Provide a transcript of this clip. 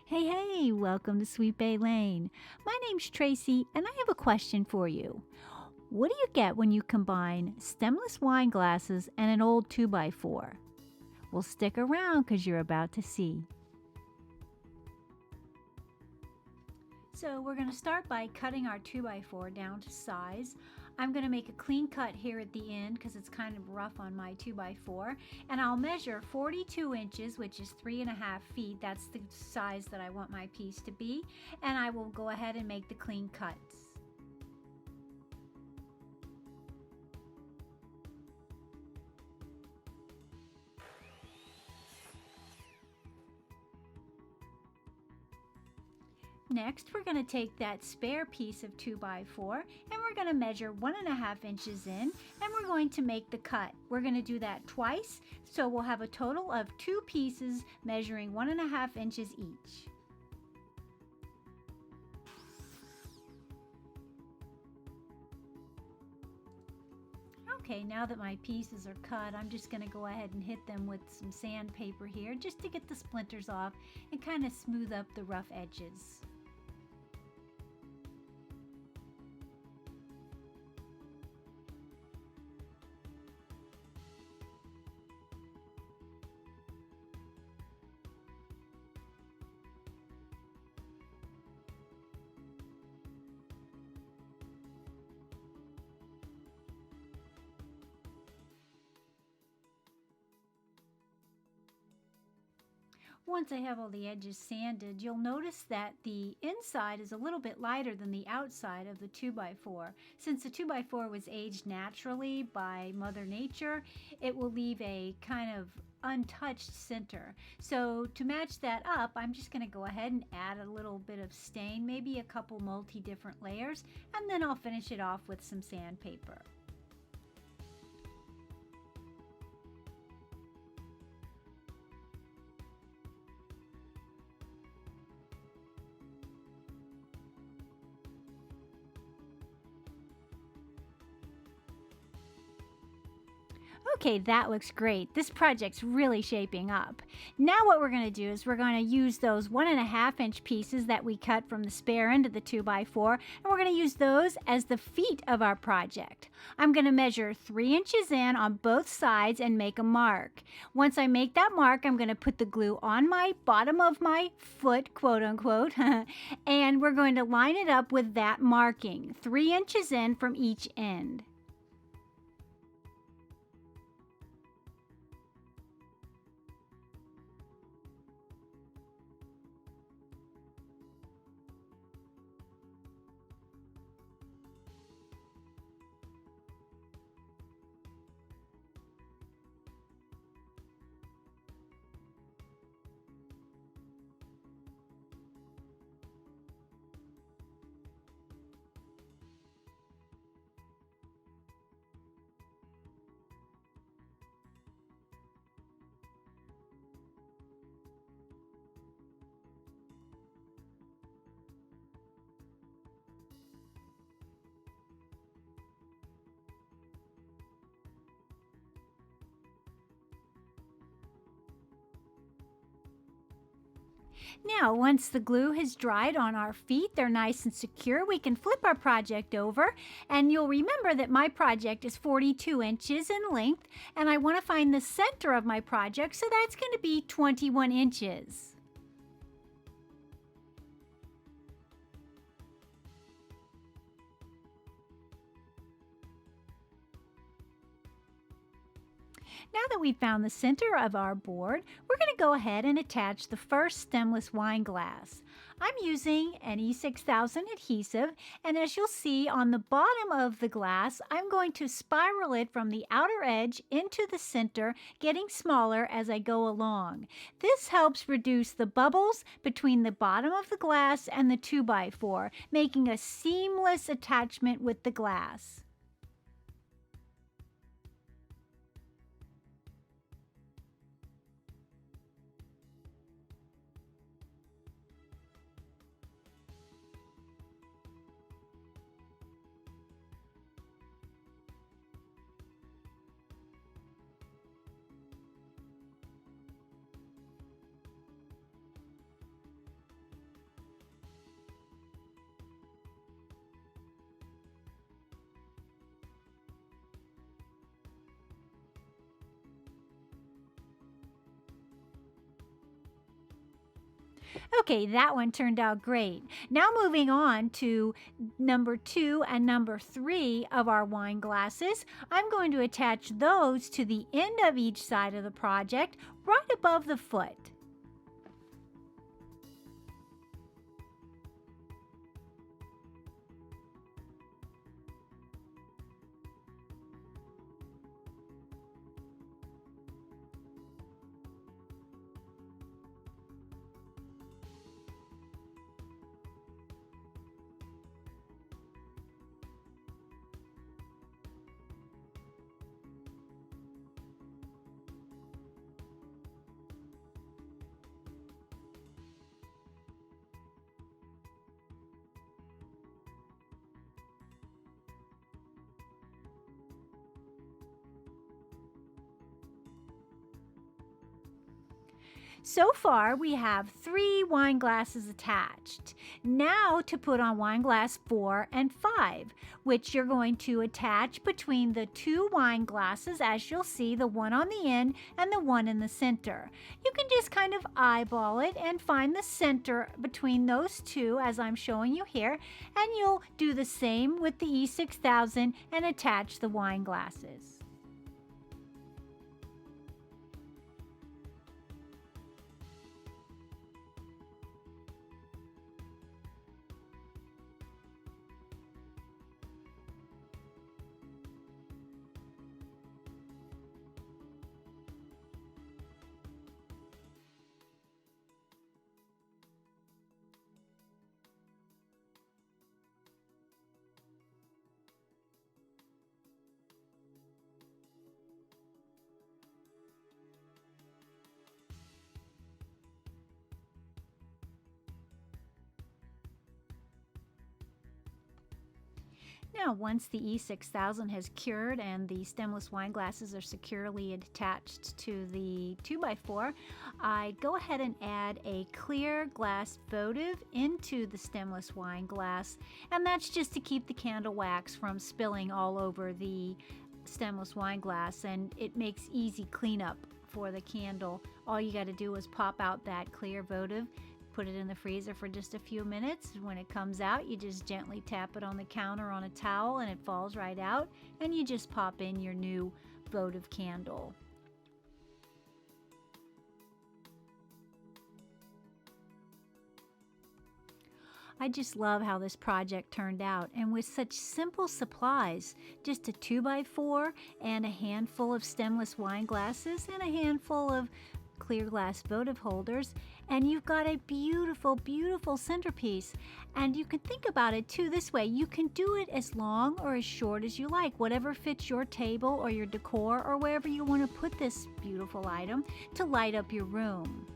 Hey, welcome to Sweet Bay Lane. My name's Tracy, and I have a question for you. What do you get when you combine stemless wine glasses and an old 2x4? Well, stick around because you're about to see. So we're going to start by cutting our 2x4 down to size. I'm going to make a clean cut here at the end because it's kind of rough on my 2x4. And I'll measure 42 inches, which is 3.5 feet. That's the size that I want my piece to be. And I will go ahead and make the clean cuts. Next, we're going to take that spare piece of 2x4 and we're going to measure 1.5 inches in, and we're going to make the cut. We're going to do that twice, so we'll have a total of 2 pieces measuring 1.5 inches each. Okay, now that my pieces are cut, I'm just going to go ahead and hit them with some sandpaper here just to get the splinters off and kind of smooth up the rough edges. Once I have all the edges sanded, you'll notice that the inside is a little bit lighter than the outside of the 2x4. Since the 2x4 was aged naturally by Mother Nature, it will leave a kind of untouched center. So to match that up, I'm just going to go ahead and add a little bit of stain, maybe a couple multi-different layers, and then I'll finish it off with some sandpaper. Okay, that looks great. This project's really shaping up. Now what we're going to do is we're going to use those 1.5 inch pieces that we cut from the spare end of the 2x4, and we're going to use those as the feet of our project. I'm going to measure 3 inches in on both sides and make a mark. Once I make that mark, I'm going to put the glue on my bottom of my foot, quote unquote, and we're going to line it up with that marking, 3 inches in from each end. Now, once the glue has dried on our feet, they're nice and secure, we can flip our project over, and you'll remember that my project is 42 inches in length, and I want to find the center of my project, so that's going to be 21 inches. Now that we've found the center of our board, we're going to go ahead and attach the first stemless wine glass. I'm using an E6000 adhesive, and as you'll see on the bottom of the glass, I'm going to spiral it from the outer edge into the center, getting smaller as I go along. This helps reduce the bubbles between the bottom of the glass and the 2x4, making a seamless attachment with the glass. Okay, that one turned out great. Now moving on to number 2 and number 3 of our wine glasses, I'm going to attach those to the end of each side of the project, right above the foot. So far, we have 3 wine glasses attached. Now to put on wine glass 4 and 5, which you're going to attach between the 2 wine glasses, as you'll see, the one on the end and the one in the center. You can just kind of eyeball it and find the center between those two, as I'm showing you here, and you'll do the same with the E6000 and attach the wine glasses. Now, once the E6000 has cured and the stemless wine glasses are securely attached to the 2x4, I go ahead and add a clear glass votive into the stemless wine glass, and that's just to keep the candle wax from spilling all over the stemless wine glass, and it makes easy cleanup for the candle. All you got to do is pop out that clear votive, put it in the freezer for just a few minutes. When it comes out, you just gently tap it on the counter on a towel and it falls right out, and you just pop in your new votive candle. I just love how this project turned out, and with such simple supplies, just a 2x4 and a handful of stemless wine glasses and a handful of clear glass votive holders, and you've got a beautiful, beautiful centerpiece. And you can think about it too this way: you can do it as long or as short as you like, whatever fits your table or your decor or wherever you want to put this beautiful item to light up your room.